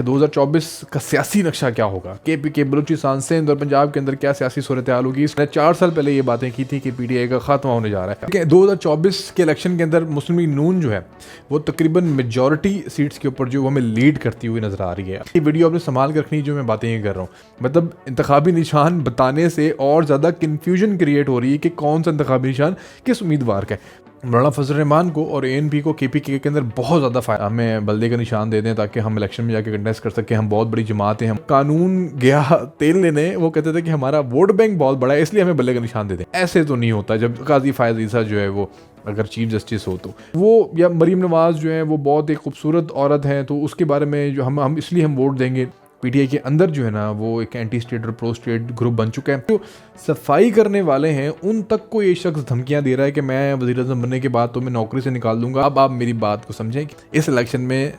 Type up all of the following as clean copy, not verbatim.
2024 का सियासी नक्शा क्या होगा, के बलूचिस्तान, सिंध और पंजाब के अंदर क्या सियासी सूरत हाल होगी। इसने 4 साल पहले ये बातें की थी कि पीटीआई का खात्मा होने जा रहा है। 2024 के इलेक्शन के अंदर मुस्लिम लीग नून जो है वो तकरीबन मेजॉरिटी सीट्स के ऊपर जो हमें लीड करती हुई नजर आ रही है। ये वीडियो आपने संभाल कर रखनी, जो मैं बातें ये कर रहा हूँ, मतलब इंतखाबी निशान बताने से और ज़्यादा कन्फ्यूजन क्रिएट हो रही है कि कौन सा इंतखाबी निशान किस उम्मीदवार का है। मौलाना फजल रहमान को और एएनपी को केपीके के अंदर बहुत ज़्यादा फायदा, हमें बल्दे का निशान दे दें ताकि हम इलेक्शन में जाके कंटेस्ट कर सकें। हम बहुत बड़ी जमात हैं, हम कानून गया तेल लेने, वो कहते थे कि हमारा वोट बैंक बहुत बड़ा है इसलिए हमें बल्ले का निशान दे दें। ऐसे तो नहीं होता। जब काजी फायद ईसा जो है वो अगर चीफ जस्टिस हो तो वो, या मरीम नवाज जो है वो बहुत एक खूबसूरत औरत है, तो उसके बारे में जो हम इसलिए हम वोट देंगे। पीटीआई के अंदर जो है ना वो एक एंटी स्टेट और प्रो स्टेट ग्रुप बन चुका है। जो सफाई करने वाले हैं उन तक को ये शख्स धमकियां दे रहा है कि मैं वज़ीर-ए-आज़म बनने के बाद तो मैं नौकरी से निकाल दूंगा। अब आप मेरी बात को समझें कि इस इलेक्शन में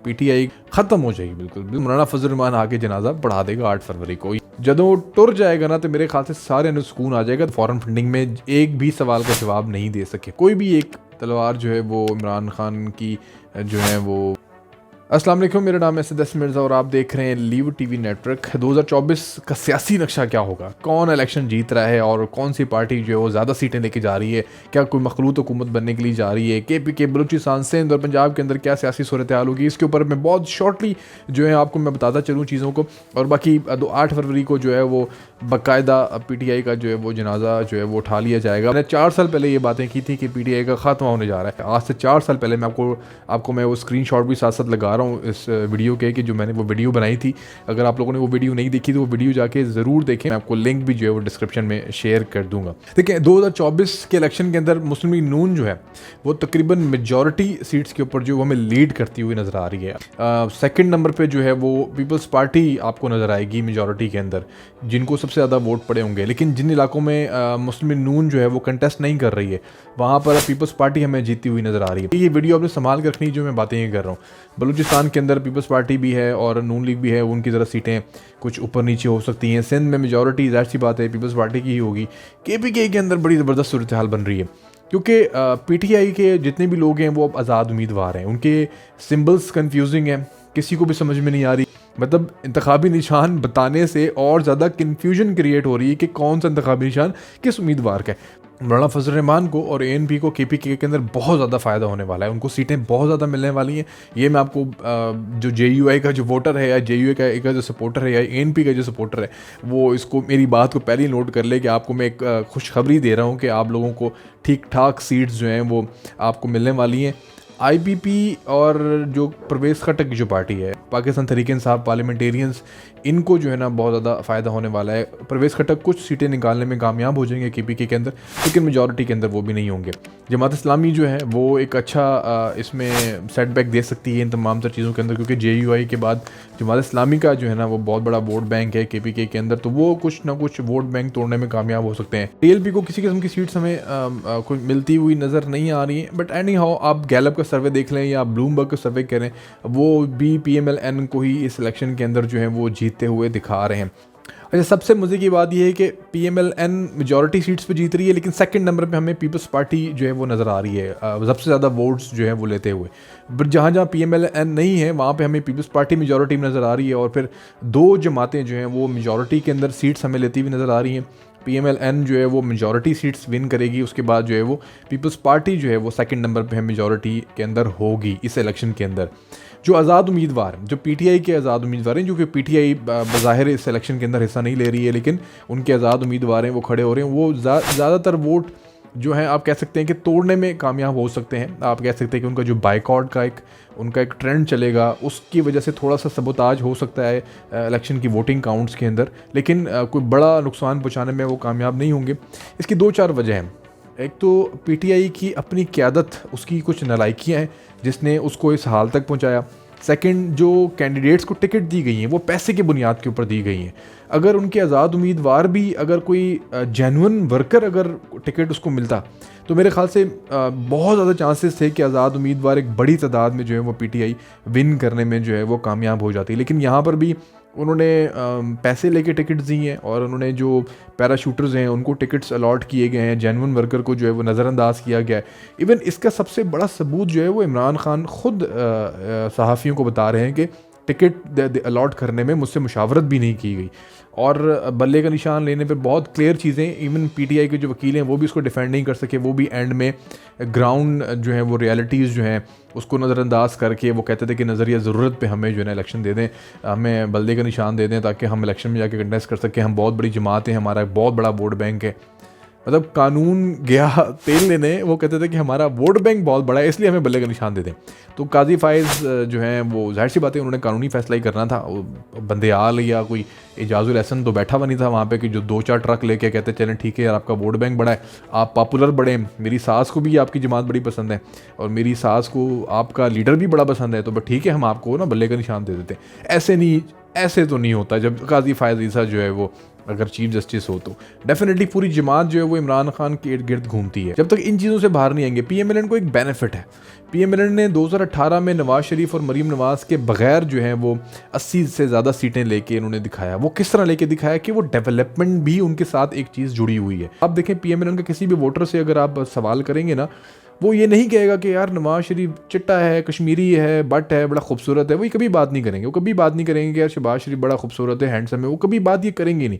पीटीआई खत्म हो जाएगी बिल्कुल। मौलाना फजल रहमान आके जनाजा पढ़ा देगा 8 फरवरी को। जब वो टुर जाएगा ना तो मेरे ख्याल से सारे सुकून आ जाएगा। फॉरेन फंडिंग में एक भी सवाल का जवाब नहीं दे सके। कोई भी एक तलवार जो है वो इमरान खान की जो है वो। अस्सलाम वालेकुम, मेरा नाम है सदस मिर्ज़ा और आप देख रहे हैं लीव टीवी नेटवर्क। 2024 का सियासी नक्शा क्या होगा, कौन इलेक्शन जीत रहा है और कौन सी पार्टी जो है वो ज़्यादा सीटें लेके जा रही है, क्या कोई मखलूत हुकूमत बनने के लिए जा रही है, के बलूचिस्तान, सिंध और पंजाब के अंदर क्या सियासी सूरत हाल होगी, इसके ऊपर मैं बहुत शॉर्टली जो है आपको मैं बताता चलूँ चीज़ों को। और बाकी 8 फरवरी को जो है वो बाकायदा पीटीआई का जो है वो जनाजा जो है वो उठा लिया जाएगा। मैंने 4 साल पहले ये बातें की थी कि पीटीआई का खात्मा होने जा रहा है। आज से 4 साल पहले मैं आपको वो स्क्रीनशॉट भी साथ साथ लगा रहा हूँ इस वीडियो के, कि जो मैंने वो वीडियो बनाई थी। अगर आप लोगों ने वो वीडियो नहीं देखी तो वो वीडियो जाके ज़रूर देखें। मैं आपको लिंक भी जो है वो डिस्क्रिप्शन में शेयर कर दूंगा। देखिए 2024 के इलेक्शन के अंदर मुस्लिम लीग नून जो है वो तकरीबन मेजॉरिटी सीट्स के ऊपर जो हमें लीड करती हुई नज़र आ रही है। सेकंड नंबर पे जो है वो पीपल्स पार्टी आपको नज़र आएगी मेजॉरिटी के अंदर, जिनको सबसे ज़्यादा वोट पड़े होंगे। लेकिन जिन इलाकों में मुस्लिम लीग नून जो है वो कंटेस्ट नहीं कर रही है वहाँ पर पीपल्स पार्टी हमें जीती हुई नज़र आ रही है। ये वीडियो आपने संभाल कर रखनी, जो मैं बातें ये कर रहा हूँ। बलूचिस्तान के अंदर पीपल्स पार्टी भी है और नून लीग भी है, उनकी ज़रा सीटें कुछ ऊपर नीचे हो सकती हैं। सिंध में मेजॉरिटी ज़ाहिर सी बात है पीपल्स पार्टी की ही होगी। केपीके के अंदर बड़ी ज़बरदस्त सूरत हाल बन रही है क्योंकि पीटीआई के जितने भी लोग हैं वो अब आज़ाद उम्मीदवार हैं। उनके सिंबल्स कंफ्यूजिंग हैं, किसी को भी समझ में नहीं आ रही। मतलब इंतखाबी निशान बताने से और ज़्यादा कन्फ्यूजन क्रिएट हो रही है कि कौन सा इंतखाबी निशान किस उम्मीदवार का है। मौलाना फजल रहमान को और एएनपी को केपीके के अंदर बहुत ज़्यादा फ़ायदा होने वाला है। उनको सीटें बहुत ज़्यादा मिलने वाली हैं। ये मैं आपको जो जेयूआई का जो वोटर है या जेयूआई का जो सपोर्टर है या एएनपी का जो सपोर्टर है वो इसको मेरी बात को पहले ही नोट कर ले कि आपको मैं एक खुशखबरी दे रहा हूँ कि आप लोगों को ठीक ठाक सीट्स जो हैं वो आपको मिलने वाली हैं। आईपीपी और जो परवेज़ खट्टक की जो पार्टी है पाकिस्तान तहरीक-ए-इंसाफ पार्लियामेंटेरियंस, इनको जो है ना बहुत ज़्यादा फ़ायदा होने वाला है। परवेज़ खट्टक कुछ सीटें निकालने में कामयाब हो जाएंगे केपीके के अंदर, लेकिन मेजॉरिटी के अंदर वो भी नहीं होंगे। जमात इस्लामी जो है वो एक अच्छा इसमें सेटबैक दे सकती है इन तमाम तर चीज़ों के अंदर, क्योंकि जेयूआई के बाद जमात इस्लामी का जो है ना वो बहुत बड़ा वोट बैंक है केपीके के अंदर, तो वो कुछ ना कुछ वोट बैंक तोड़ने में कामयाब हो सकते हैं। टीएलपी को किसी किस्म की सीट्स हमें कोई मिलती हुई नज़र नहीं आ रही है, बट एनी हाउ आप गैलप का सर्वे देख लें या ब्लूमबर्ग का सर्वे करें, वो भी पीएमएलएन को ही इस इलेक्शन के अंदर जो है वो जीतते हुए दिखा रहे हैं। अच्छा, सबसे मज़े की बात यह है कि पीएमएलएन मेजॉरिटी सीट्स पे जीत रही है, लेकिन सेकंड नंबर पे हमें पीपल्स पार्टी जो है वो नज़र आ रही है सबसे ज़्यादा वोट्स जो है वो लेते हुए। बट जहाँ जहाँ पीएमएलएन नहीं है वहाँ पे हमें पीपल्स पार्टी मेजॉरिटी में नज़र आ रही है, और फिर 2 जमातें जो हैं वो मेजॉरिटी के अंदर सीट्स हमें लेती हुई नज़र आ रही हैं। पीएमएलएन जो है वो मेजॉरिटी सीट्स विन करेगी, उसके बाद जो है वो पीपल्स पार्टी जो है वो सेकंड नंबर पे है मेजॉरिटी के अंदर होगी इस इलेक्शन के अंदर। जो आज़ाद उम्मीदवार, जो पीटीआई के आज़ाद उम्मीदवार हैं, जो कि पीटीआई बज़ाहिर इस इलेक्शन के अंदर हिस्सा नहीं ले रही है, लेकिन उनके आज़ाद उम्मीदवार हैं वो खड़े हो रहे हैं, वो ज़्यादातर वोट जो है आप कह सकते हैं कि तोड़ने में कामयाब हो सकते हैं। आप कह सकते हैं कि उनका जो बाइकआउट का उनका एक ट्रेंड चलेगा, उसकी वजह से थोड़ा सा सबोताज हो सकता है इलेक्शन की वोटिंग काउंट्स के अंदर, लेकिन कोई बड़ा नुकसान पहुंचाने में वो कामयाब नहीं होंगे। इसकी 2-4 वजह हैं। एक तो पीटीआई की अपनी क़यादत, उसकी कुछ नालायकियाँ हैं जिसने उसको इस हाल तक पहुँचाया। सेकंड, जो कैंडिडेट्स को टिकट दी गई हैं वो पैसे की बुनियाद के ऊपर दी गई हैं। अगर उनके आज़ाद उम्मीदवार भी, अगर कोई जेन्युइन वर्कर अगर टिकट उसको मिलता तो मेरे ख्याल से बहुत ज़्यादा चांसेस थे कि आज़ाद उम्मीदवार एक बड़ी तादाद में जो है वो पीटीआई विन करने में जो है वो कामयाब हो जाती। लेकिन यहाँ पर भी उन्होंने पैसे लेके टिकट्स दी हैं और उन्होंने जो पैराशूटर्स हैं उनको टिकट्स अलॉट किए गए हैं, जेन्युइन वर्कर को जो है वो नज़रअंदाज किया गया है। इवन इसका सबसे बड़ा सबूत जो है वो इमरान खान खुद सहाफ़ियों को बता रहे हैं कि टिकट अलॉट करने में मुझसे मुशावरत भी नहीं की गई, और बल्ले का निशान लेने पे बहुत क्लियर चीज़ें, इवन पीटीआई के जो वकील हैं वो भी उसको डिफेंड नहीं कर सके। वो भी एंड में ग्राउंड जो है वो रियलिटीज़ जो हैं उसको नज़रअंदाज करके वो कहते थे कि नज़रिया ज़रूरत पे हमें जो है ना इलेक्शन दे दें, हमें बल्ले का निशान दे दें ताकि हम इलेक्शन में जाके कंटेस्ट कर सकें, हम बहुत बड़ी जमात है, हमारा बहुत बड़ा वोट बैंक है। मतलब कानून गया तेल लेने, वो कहते थे कि हमारा वोट बैंक बहुत बड़ा है इसलिए हमें बल्ले का निशान दे दें। तो काजी फाइज जो हैं वो जाहिर सी बात है उन्होंने कानूनी फैसला ही करना था। बंदेयाल या कोई एजाजुल एहसन तो बैठा हुआ नहीं था वहाँ पे कि जो 2-4 ट्रक लेके कहते चलें ठीक है यार आपका वोट बैंक बड़ा है, आप पॉपुलर बड़े हैं, मेरी सास को भी आपकी जमात बड़ी पसंद है और मेरी सास को आपका लीडर भी बड़ा पसंद है, तो बस ठीक है हम आपको ना बल्ले का निशान दे देते हैं। ऐसे तो नहीं होता जब काजी फायज ईसा जो है वो अगर चीफ जस्टिस हो तो डेफिनेटली पूरी जमात जो है वो इमरान खान के इर्द गिर्द घूमती है। जब तक इन चीज़ों से बाहर नहीं आएंगे, पीएमएलएन को एक बेनिफिट है। पीएमएलएन ने 2018 में नवाज शरीफ और मरीम नवाज के बगैर जो है वो 80 से ज़्यादा सीटें लेके इन्होंने दिखाया। वो किस तरह लेके दिखाया कि वो डेवलपमेंट भी उनके साथ एक चीज़ जुड़ी हुई है। आप देखें पीएमएलएन का किसी भी वोटर से अगर आप सवाल करेंगे ना, वो ये नहीं कहेगा कि यार नवाज शरीफ चिट्टा है, कश्मीरी है, बट है, बड़ा खूबसूरत है। वो कभी बात नहीं करेंगे। वो कभी बात नहीं करेंगे कि यार शहबाज शरीफ बड़ा खूबसूरत है, हैंडसम है। वो कभी बात ये करेंगे नहीं।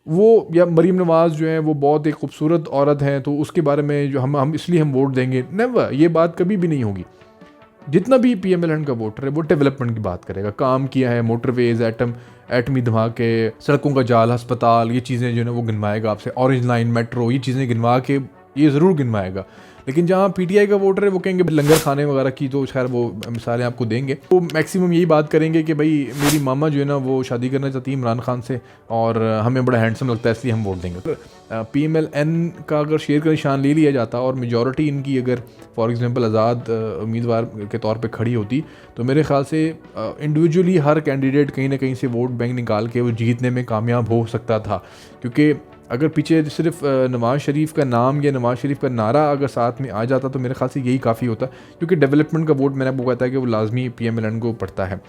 वो या मरीम नवाज जो है वो बहुत एक खूबसूरत औरत हैं तो उसके बारे में जो हम इसलिए हम वोट देंगे, नेवर, ये बात कभी भी नहीं होगी। जितना भी पीएमएलएन का वोटर है वो डेवलपमेंट की बात करेगा, काम किया है, मोटरवेज, एटमी धमाके, सड़कों का जाल, अस्पताल, ये चीज़ें जो है ना वो गिनवाएगा आपसे, ऑरेंज लाइन, मेट्रो, ये चीज़ें गिनवा के ये ज़रूर गिनवाएगा। लेकिन जहाँ पीटीआई का वोटर है वो कहेंगे लंगर खाने वगैरह की तो खैर वो मिसालें आपको देंगे। वो मैक्सिमम यही बात करेंगे कि भाई मेरी मामा जो है ना वो शादी करना चाहती है इमरान खान से और हमें बड़ा हैंडसम लगता है इसलिए हम वोट देंगे। पीएमएलएन का अगर शेयर का निशान ले लिया जाता और मेजॉरिटी इनकी अगर फॉर एग्जांपल आज़ाद उम्मीदवार के तौर पे खड़ी होती तो मेरे ख्याल से इंडिविजुअली हर कैंडिडेट कहीं ना कहीं से वोट बैंक निकाल के वो जीतने में कामयाब हो सकता था। क्योंकि अगर पीछे सिर्फ नवाज शरीफ का नाम या नवाज शरीफ का नारा अगर साथ में आ जाता तो मेरे ख्याल से यही काफ़ी होता, क्योंकि डेवलपमेंट का वोट मैंने आपको कहता है कि वो लाजमी पीएमएलएन को पड़ता है।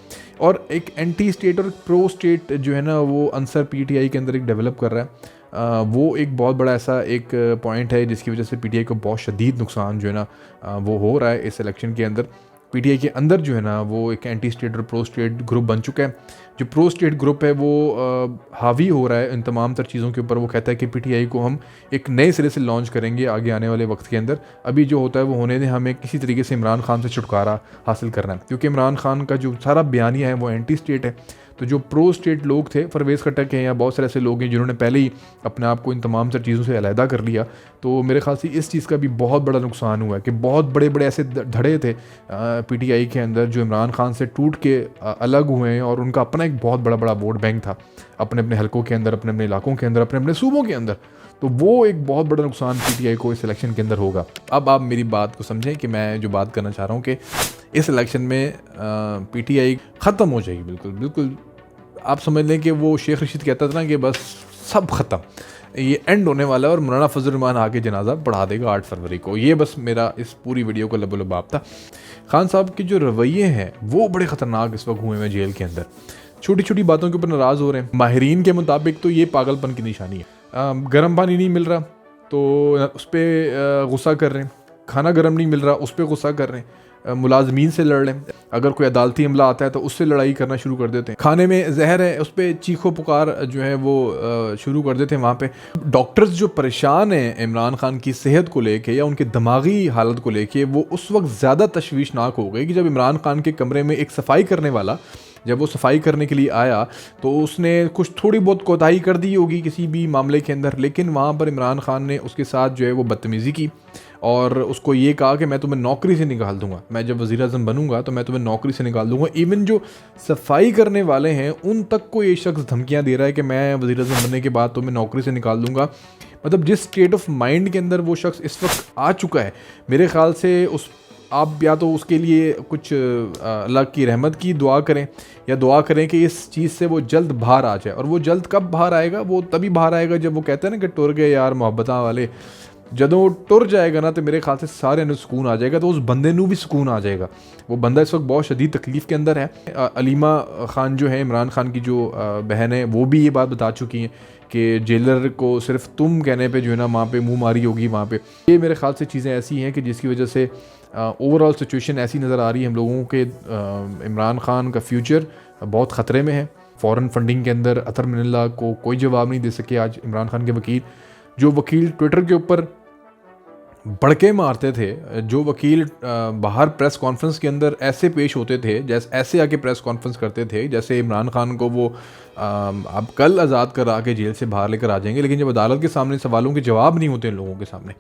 और एक एंटी स्टेट और प्रो स्टेट जो है ना वो अंसर पीटीआई के अंदर एक डेवलप कर रहा है। वो एक बहुत बड़ा ऐसा एक पॉइंट है जिसकी वजह से पीटीआई को बहुत शदीद नुकसान जो है ना वो हो रहा है इस इलेक्शन के अंदर। पीटीआई के अंदर जो है ना वो एक एंटी स्टेट और प्रो स्टेट ग्रुप बन चुका है। जो प्रो स्टेट ग्रुप है वो हावी हो रहा है इन तमाम तर चीज़ों के ऊपर। वो कहता है कि पीटीआई को हम एक नए सिरे से लॉन्च करेंगे आगे आने वाले वक्त के अंदर। अभी जो होता है वो होने दें, हमें किसी तरीके से इमरान खान से छुटकारा हासिल करना है, क्योंकि इमरान खान का जो सारा बयानिया है वो एंटी स्टेट है। तो जो प्रो स्टेट लोग थे, परवेज़ खट्टक हैं या बहुत सारे ऐसे लोग हैं जिन्होंने पहले ही अपने आप को इन तमाम सर चीज़ों से अलहदा कर लिया, तो मेरे ख्याल से इस चीज़ का भी बहुत बड़ा नुकसान हुआ है कि बहुत बड़े बड़े ऐसे धड़े थे पीटीआई के अंदर जो इमरान खान से टूट के अलग हुए हैं और उनका अपना एक बहुत बड़ा वोट बैंक था अपने अपने हलकों के अंदर, अपने अपने इलाकों के अंदर, अपने अपने सूबों के अंदर। तो वो एक बहुत बड़ा नुकसान पीटीआई को इस इलेक्शन के अंदर होगा। अब आप मेरी बात को समझें कि मैं जो बात करना चाह रहा हूँ कि इस इलेक्शन में पीटीआई ख़त्म हो जाएगी, बिल्कुल बिल्कुल। आप समझ लें कि वो शेख रशीद कहता था ना कि बस सब ख़त्म, ये एंड होने वाला है और मौलाना फजल रहमान आके जनाजा पढ़ा देगा 8 फरवरी को। ये बस मेरा इस पूरी वीडियो का लबोलबाब था। खान साहब के जो रवैये हैं वो बड़े ख़तरनाक इस वक्त हुए हैं जेल के अंदर। छोटी छोटी बातों के ऊपर नाराज़ हो रहे हैं। माहिरीन के मुताबिक तो ये पागलपन की निशानी है। गर्म पानी नहीं मिल रहा तो उस पर गुस्सा कर रहे हैं, खाना गर्म नहीं मिल रहा उस पर गुस्सा कर रहे हैं, मुलाजमीन से लड़ लें, अगर कोई अदालती हमला आता है तो उससे लड़ाई करना शुरू कर देते हैं, खाने में जहर है उस पर चीखो पुकार जो है वो शुरू कर देते हैं। वहाँ पे डॉक्टर्स जो परेशान हैं इमरान खान की सेहत को लेके या उनके दिमागी हालत को लेके, वो उस वक्त ज़्यादा तशवीशनाक हो गई कि जब इमरान खान के कमरे में एक सफाई करने वाला जब वो सफाई करने के लिए आया तो उसने कुछ थोड़ी बहुत कोताही कर दी होगी किसी भी मामले के अंदर, लेकिन वहाँ पर इमरान खान ने उसके साथ जो है वो बदतमीज़ी की और उसको ये कहा कि मैं तुम्हें नौकरी से निकाल दूंगा, मैं जब वज़ीर आज़म बनूंगा तो मैं तुम्हें नौकरी से निकाल दूंगा। इवन जो सफाई करने वाले हैं उन तक को ये शख्स धमकियां दे रहा है कि मैं वज़ीर आज़म बनने के बाद तुम्हें नौकरी से निकाल दूंगा। मतलब जिस स्टेट ऑफ माइंड के अंदर वो शख्स इस वक्त आ चुका है, मेरे ख्याल से उस आप या तो उसके लिए कुछ अल्लाह की रहमत की दुआ करें या दुआ करें कि इस चीज़ से वो जल्द बाहर आ जाए। और वो जल्द कब बाहर आएगा? वो तभी बाहर आएगा जब वो कहते हैं ना कि टुर गए यार मोहब्बतां वाले, ਜਦੋਂ वो टुर जाएगा ना तो मेरे ख्याल से सारे ने सुकून आ जाएगा, तो उस बंदे नू भी सुकून आ जाएगा। वो बंदा इस वक्त बहुत शदीद तकलीफ़ के अंदर है। अलीमा खान जो है इमरान खान की जो बहन है वो भी ये बात बता चुकी हैं कि जेलर को सिर्फ तुम कहने पे जो है ना वहाँ पे मुँह मारी होगी वहाँ पे। ये मेरे ख्याल से चीज़ें ऐसी हैं कि जिसकी वजह से ओवरऑल सिचुएशन ऐसी नज़र आ रही है हम लोगों के, इमरान खान का फ्यूचर बहुत ख़तरे में है। फॉरेन फंडिंग के अंदर अतर मिनल्ला को कोई जवाब नहीं दे सके आज इमरान खान के वकील। जो वकील ट्विटर के ऊपर बड़के मारते थे, जो वकील बाहर प्रेस कॉन्फ्रेंस के अंदर ऐसे पेश होते थे, जैसे ऐसे आके प्रेस कॉन्फ्रेंस करते थे जैसे इमरान खान को वो अब कल आज़ाद करा के जेल से बाहर लेकर आ जाएंगे, लेकिन जब अदालत के सामने सवालों के जवाब नहीं होते इन लोगों के सामने।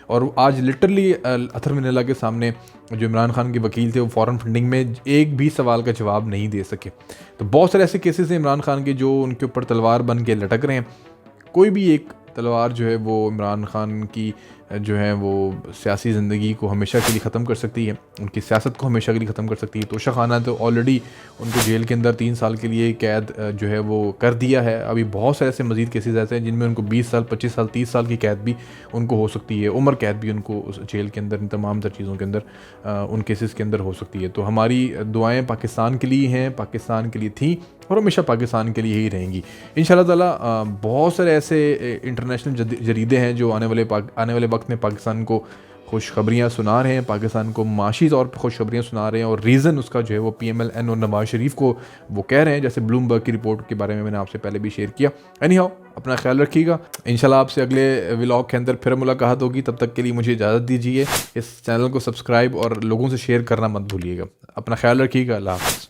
और आज लिटरली अतर मिनल्ला के सामने जो इमरान खान के वकील थे वो फॉरेन फंडिंग में एक भी सवाल का जवाब नहीं दे सके। तो बहुत सारे ऐसे केसेस हैं इमरान खान के जो उनके ऊपर तलवार बन के लटक रहे हैं। कोई भी एक तलवार जो है वो इमरान खान की जो है वो सियासी ज़िंदगी को हमेशा के लिए ख़त्म कर सकती है, उनकी सियासत को हमेशा के लिए ख़त्म कर सकती है। तोशा खाना तो ऑलरेडी उनको जेल के अंदर 3 साल के लिए कैद जो है वो कर दिया है। अभी बहुत सारे ऐसे मज़ीद केसेस ऐसे हैं जिनमें उनको 20 साल 25 साल 30 साल की कैद भी उनको हो सकती है, उम्र कैद भी उनको उस जेल के अंदर इन तमाम तर चीज़ों के अंदर उन केसेस के अंदर हो सकती है। तो हमारी दुआएँ पाकिस्तान के लिए हैं, पाकिस्तान के लिए थी और हमेशा पाकिस्तान के लिए ही रहेंगी इंशाल्लाह ताला। बहुत सारे ऐसे इंटरनेशनल जरीदे हैं जो आने वाले वक्त में पाकिस्तान को खुशखबरियाँ सुना रहे हैं, पाकिस्तान को माशी तौर पर खुशखबरियाँ सुना रहे हैं। और रीज़न उसका जो है वो PMLN और नवाज शरीफ को वो कह रहे हैं, जैसे ब्लूमबर्ग की रिपोर्ट के बारे में मैंने आपसे पहले भी शेयर किया। एनीहाउ, अपना ख्याल रखिएगा। इंशाल्लाह आपसे अगले व्लॉग के अंदर फिर मुलाकात होगी। तब तक के लिए मुझे इजाज़त दीजिए। इस चैनल को सब्सक्राइब और लोगों से शेयर करना मत भूलिएगा। अपना ख्याल रखिएगा। अल्लाह हाफ़िज़।